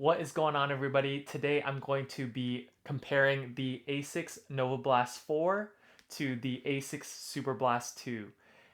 What is going on, everybody? Today I'm going to be comparing the Asics Novablast 4 to the Asics Superblast 2.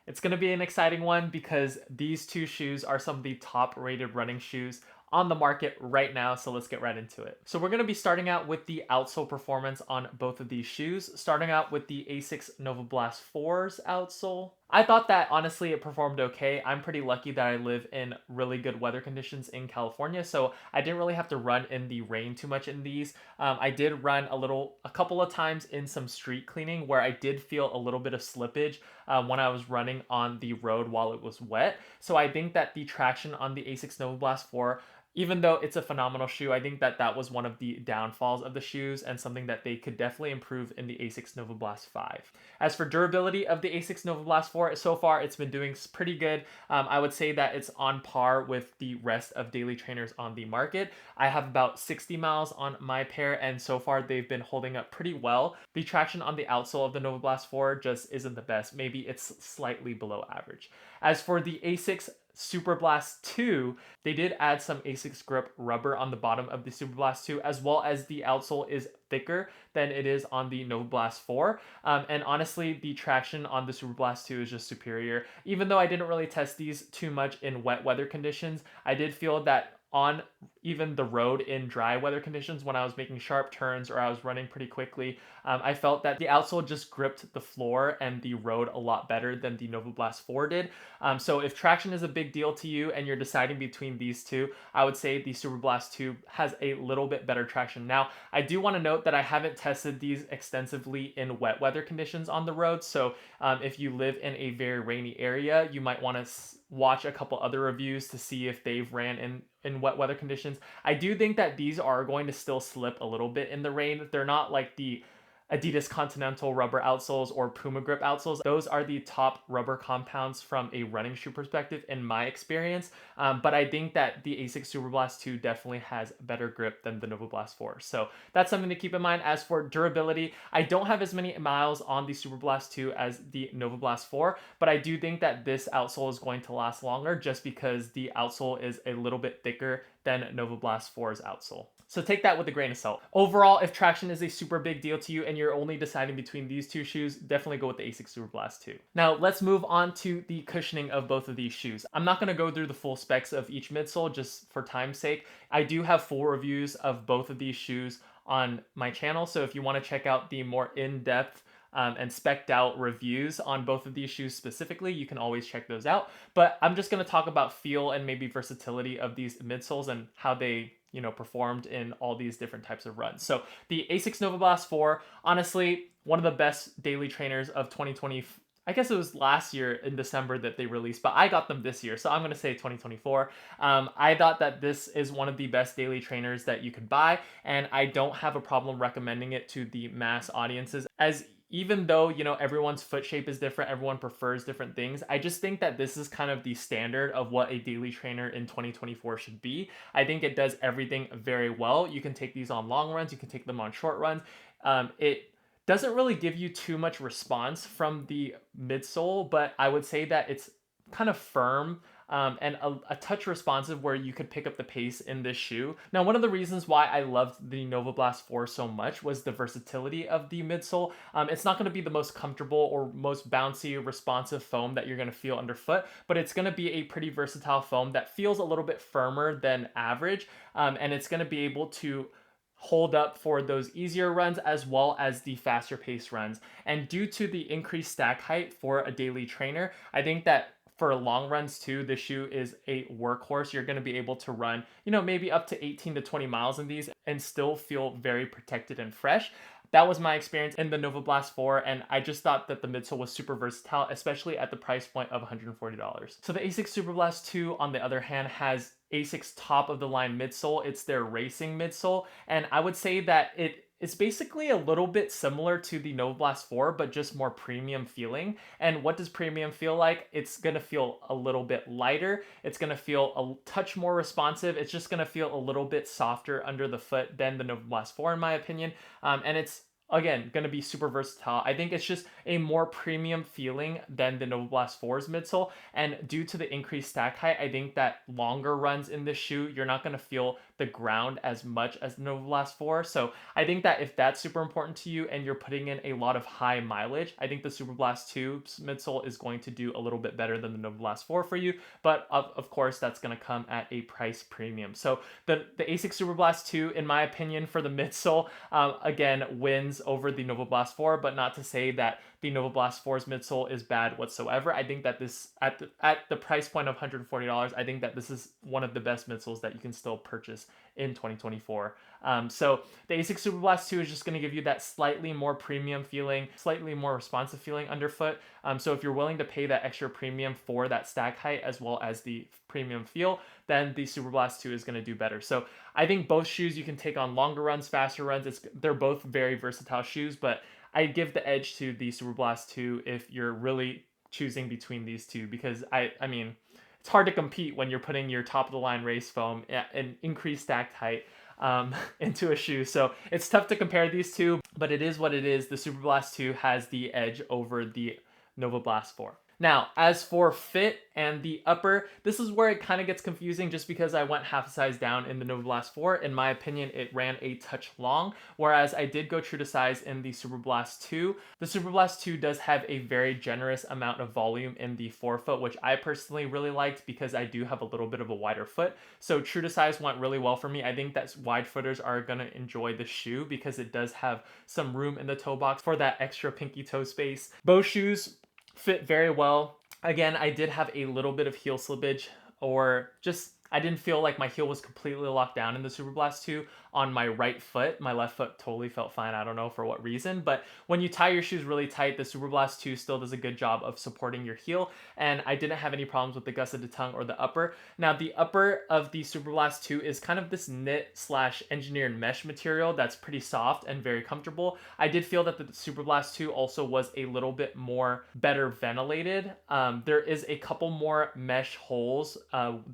It's going to be an exciting one because these two shoes are some of the top rated running shoes on the market right now, so let's get right into it. So we're going to be starting out with the outsole performance on both of these shoes, starting out with the Asics Novablast 4's outsole. I thought that honestly it performed okay. I'm pretty lucky that I live in really good weather conditions in California, so I didn't really have to run in the rain too much in these. I did run a couple of times in some street cleaning where I did feel a little bit of slippage when I was running on the road while it was wet. So I think that the traction on the Asics Novablast 4, even though it's a phenomenal shoe, I think that that was one of the downfalls of the shoes and something that they could definitely improve in the Asics Novablast 5. As for durability of the Asics Novablast 4, so far it's been doing pretty good. I would say that it's on par with the rest of daily trainers on the market. I have about 60 miles on my pair, and so far they've been holding up pretty well. The traction on the outsole of the Novablast 4 just isn't the best. Maybe it's slightly below average. As for the Asics Superblast 2, they did add some Asics grip rubber on the bottom of the Superblast 2, as well as the outsole is thicker than it is on the Novablast 4. And honestly, the traction on the Superblast 2 is just superior. Even though I didn't really test these too much in wet weather conditions, I did feel that on even the road in dry weather conditions, when I was making sharp turns or I was running pretty quickly, I felt that the outsole just gripped the floor and the road a lot better than the Novablast 4 did. So if traction is a big deal to you and you're deciding between these two, I would say the Superblast 2 has a little bit better traction. Now, I do want to note that I haven't tested these extensively in wet weather conditions on the road. So if you live in a very rainy area, you might want to watch a couple other reviews to see if they've ran in wet weather conditions. I do think that these are going to still slip a little bit in the rain. They're not like the Adidas Continental rubber outsoles or Puma grip outsoles. Those are the top rubber compounds from a running shoe perspective in my experience. But I think that the Asics Superblast 2 definitely has better grip than the Novablast 4. So that's something to keep in mind. As for durability, I don't have as many miles on the Superblast 2 as the Novablast 4, but I do think that this outsole is going to last longer just because the outsole is a little bit thicker than Novablast 4's outsole. So take that with a grain of salt. Overall, if traction is a super big deal to you and you're only deciding between these two shoes, definitely go with the Asics Superblast 2. Now let's move on to the cushioning of both of these shoes. I'm not going to go through the full specs of each midsole just for time's sake. I do have full reviews of both of these shoes on my channel, so if you want to check out the more in-depth and specced out reviews on both of these shoes specifically, you can always check those out. But I'm just going to talk about feel and maybe versatility of these midsoles and how they performed in all these different types of runs. So the Asics Novablast 4, honestly, one of the best daily trainers of 2020. I guess it was last year in December that they released, but I got them this year, so I'm going to say 2024. I thought that this is one of the best daily trainers that you could buy, and I don't have a problem recommending it to the mass audiences, as even though, everyone's foot shape is different, everyone prefers different things, I just think that this is kind of the standard of what a daily trainer in 2024 should be. I think it does everything very well. You can take these on long runs, you can take them on short runs. It doesn't really give you too much response from the midsole, but I would say that it's kind of firm and a touch responsive where you could pick up the pace in this shoe. Now, one of the reasons why I loved the Novablast 4 so much was the versatility of the midsole. It's not going to be the most comfortable or most bouncy, responsive foam that you're going to feel underfoot, but it's going to be a pretty versatile foam that feels a little bit firmer than average, and it's going to be able to hold up for those easier runs as well as the faster pace runs. And due to the increased stack height for a daily trainer, I think that for long runs too, the shoe is a workhorse. You're going to be able to run, maybe up to 18 to 20 miles in these and still feel very protected and fresh. That was my experience in the Novablast 4, and I just thought that the midsole was super versatile, especially at the price point of $140. So the Asics Superblast 2, on the other hand, has Asics top of the line midsole. It's their racing midsole, and I would say that it's basically a little bit similar to the Novablast 4, but just more premium feeling. And what does premium feel like? It's going to feel a little bit lighter. It's going to feel a touch more responsive. It's just going to feel a little bit softer under the foot than the Novablast 4, in my opinion. And it's again, going to be super versatile. I think it's just a more premium feeling than the Novablast 4's midsole. And due to the increased stack height, I think that longer runs in this shoe, you're not going to feel the ground as much as the Novablast 4. So I think that if that's super important to you and you're putting in a lot of high mileage, I think the Superblast 2's midsole is going to do a little bit better than the Novablast 4 for you. But of course, that's going to come at a price premium. So the Asics Superblast 2, in my opinion, for the midsole, again, wins over the Novablast 4, but not to say that the Novablast 4's midsole is bad whatsoever. I think that this, at the price point of $140, I think that this is one of the best midsoles that you can still purchase in 2024. So the Asics Superblast 2 is just going to give you that slightly more premium feeling, slightly more responsive feeling underfoot. So if you're willing to pay that extra premium for that stack height as well as the premium feel, then the Superblast 2 is going to do better. So I think both shoes you can take on longer runs, faster runs. They're both very versatile shoes, but I give the edge to the Superblast 2 if you're really choosing between these two, because I mean, it's hard to compete when you're putting your top of the line race foam and increased stacked height into a shoe. So it's tough to compare these two, but it is what it is. The Superblast 2 has the edge over the Novablast 4. Now, as for fit and the upper, this is where it kind of gets confusing just because I went half a size down in the Novablast 4. In my opinion, it ran a touch long, whereas I did go true to size in the Superblast 2. The Superblast 2 does have a very generous amount of volume in the forefoot, which I personally really liked because I do have a little bit of a wider foot. So true to size went really well for me. I think that wide footers are going to enjoy the shoe because it does have some room in the toe box for that extra pinky toe space. Both shoes fit very well. Again, I did have a little bit of heel slippage, or just I didn't feel like my heel was completely locked down in the Superblast 2 on my right foot. My left foot totally felt fine. I don't know for what reason, but when you tie your shoes really tight, the Superblast 2 still does a good job of supporting your heel, and I didn't have any problems with the gusset de tongue or the upper. Now, the upper of the Superblast 2 is kind of this knit slash engineered mesh material that's pretty soft and very comfortable. I did feel that the Superblast 2 also was a little bit more better ventilated. There is a couple more mesh holes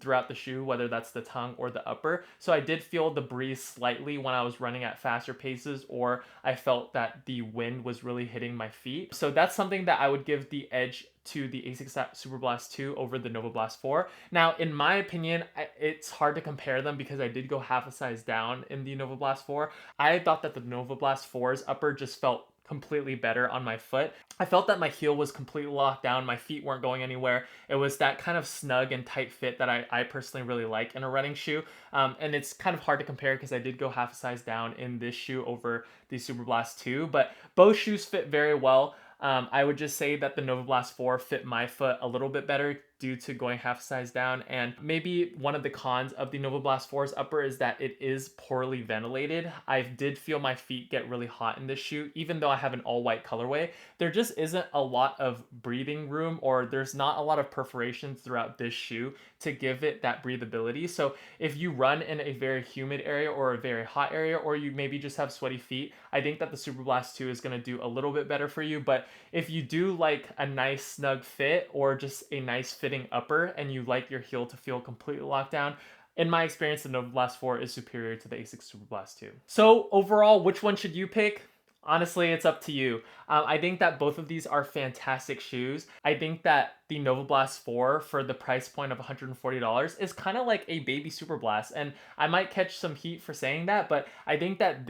throughout the shoe, whether that's the tongue or the upper. So I did feel the breeze slightly when I was running at faster paces, or I felt that the wind was really hitting my feet. So that's something that I would give the edge to the Asics Superblast 2 over the Novablast 4. Now, in my opinion, it's hard to compare them because I did go half a size down in the Novablast 4. I thought that the Novablast 4's upper just felt completely better on my foot. I felt that my heel was completely locked down. My feet weren't going anywhere. It was that kind of snug and tight fit that I personally really like in a running shoe. And it's kind of hard to compare because I did go half a size down in this shoe over the Superblast 2, but both shoes fit very well. I would just say that the Novablast 4 fit my foot a little bit better due to going half size down. And maybe one of the cons of the Novablast 4's upper is that it is poorly ventilated. I did feel my feet get really hot in this shoe, even though I have an all white colorway. There just isn't a lot of breathing room, or there's not a lot of perforations throughout this shoe to give it that breathability. So if you run in a very humid area or a very hot area, or you maybe just have sweaty feet, I think that the Superblast 2 is going to do a little bit better for you. But if you do like a nice snug fit or just a nice fitting upper and you like your heel to feel completely locked down, in my experience, the Novablast 4 is superior to the Asics Superblast 2. So overall, which one should you pick? Honestly, it's up to you. I think that both of these are fantastic shoes. I think that the Novablast 4 for the price point of $140 is kind of like a baby Superblast, and I might catch some heat for saying that, but I think that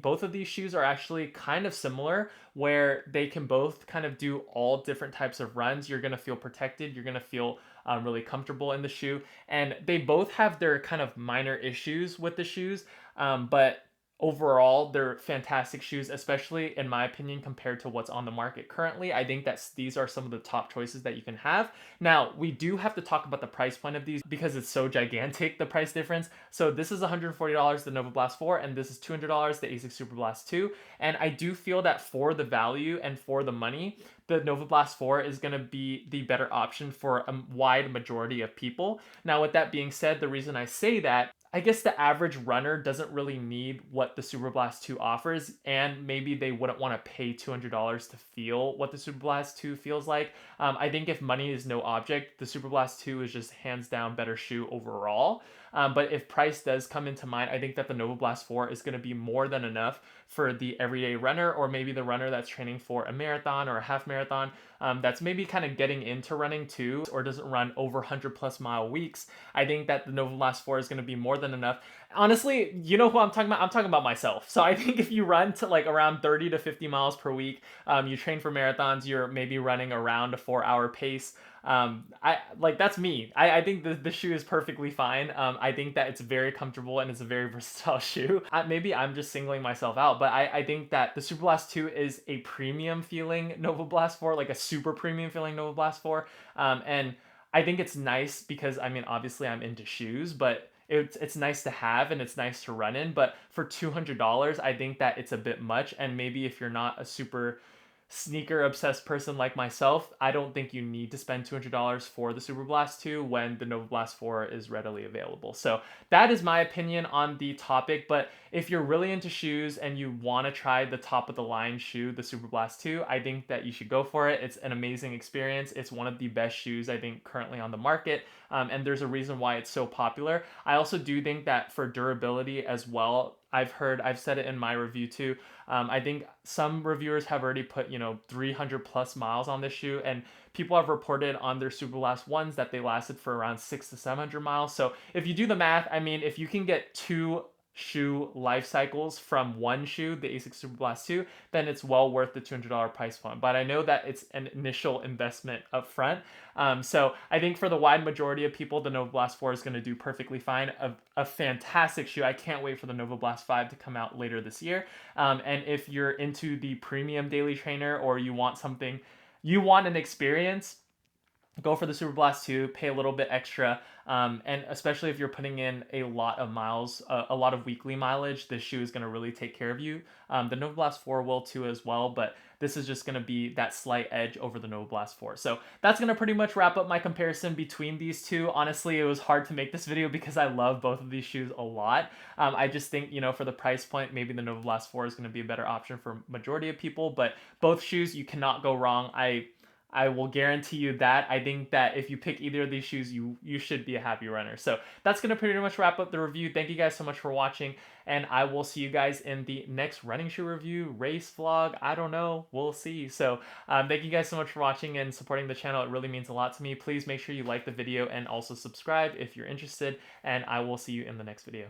both of these shoes are actually kind of similar, where they can both kind of do all different types of runs. You're going to feel protected. You're going to feel really comfortable in the shoe, and they both have their kind of minor issues with the shoes, but overall, they're fantastic shoes, especially in my opinion, compared to what's on the market currently. I think that these are some of the top choices that you can have. Now, we do have to talk about the price point of these because it's so gigantic, the price difference. So this is $140, the Novablast 4, and this is $200, the Asics Superblast 2. And I do feel that for the value and for the money, the Novablast 4 is going to be the better option for a wide majority of people. Now, with that being said, the reason I say that, I guess the average runner doesn't really need what the Superblast 2 offers, and maybe they wouldn't want to pay $200 to feel what the Superblast 2 feels like. I think if money is no object, the Superblast 2 is just hands down better shoe overall. But if price does come into mind, I think that the Novablast 4 is going to be more than enough for the everyday runner, or maybe the runner that's training for a marathon or a half marathon, that's maybe kind of getting into running too, or doesn't run over 100+ mile weeks. I think that the Novablast 4 is going to be more than enough. Honestly, you know who I'm talking about? I'm talking about myself. So I think if you run to like around 30 to 50 miles per week, you train for marathons, you're maybe running around a 4 hour pace. I like that's me. I think the shoe is perfectly fine. I think that it's very comfortable and it's a very versatile shoe. Maybe I'm just singling myself out, but I think that the Superblast 2 is a premium feeling Novablast 4, like a super premium feeling Novablast 4. And I think it's nice because I mean obviously I'm into shoes, but it's nice to have and it's nice to run in. But for $200, I think that it's a bit much. And maybe if you're not a super sneaker obsessed person like myself, I don't think you need to spend $200 for the Super Blast 2 when the Nova Blast 4 is readily available. So that is my opinion on the topic. But if you're really into shoes and you want to try the top of the line shoe, the Super Blast 2, I think that you should go for it. It's an amazing experience. It's one of the best shoes I think currently on the market. And there's a reason why it's so popular. I also do think that for durability as well, I've said it in my review too. I think some reviewers have already put 300 plus miles on this shoe, and people have reported on their Superblast ones that they lasted for around 600 to 700 miles. So if you do the math, I mean, if you can get two shoe life cycles from one shoe, the Asics Superblast 2, then it's well worth the $200 price point. But I know that it's an initial investment up front. So I think for the wide majority of people, the Novablast 4 is going to do perfectly fine. A fantastic shoe. I can't wait for the Novablast 5 to come out later this year. And if you're into the premium daily trainer or you want an experience, go for the Super Blast 2, pay a little bit extra. And especially if you're putting in a lot of miles, a lot of weekly mileage, this shoe is going to really take care of you. The Nova Blast 4 will too as well, but this is just going to be that slight edge over the Nova Blast 4. So that's going to pretty much wrap up my comparison between these two. Honestly, it was hard to make this video because I love both of these shoes a lot. I just think, for the price point, maybe the Nova Blast 4 is going to be a better option for majority of people, but both shoes, you cannot go wrong. I will guarantee you that. I think that if you pick either of these shoes, you should be a happy runner. So that's going to pretty much wrap up the review. Thank you guys so much for watching, and I will see you guys in the next running shoe review, race vlog. I don't know. We'll see. So thank you guys so much for watching and supporting the channel. It really means a lot to me. Please make sure you like the video and also subscribe if you're interested, and I will see you in the next video.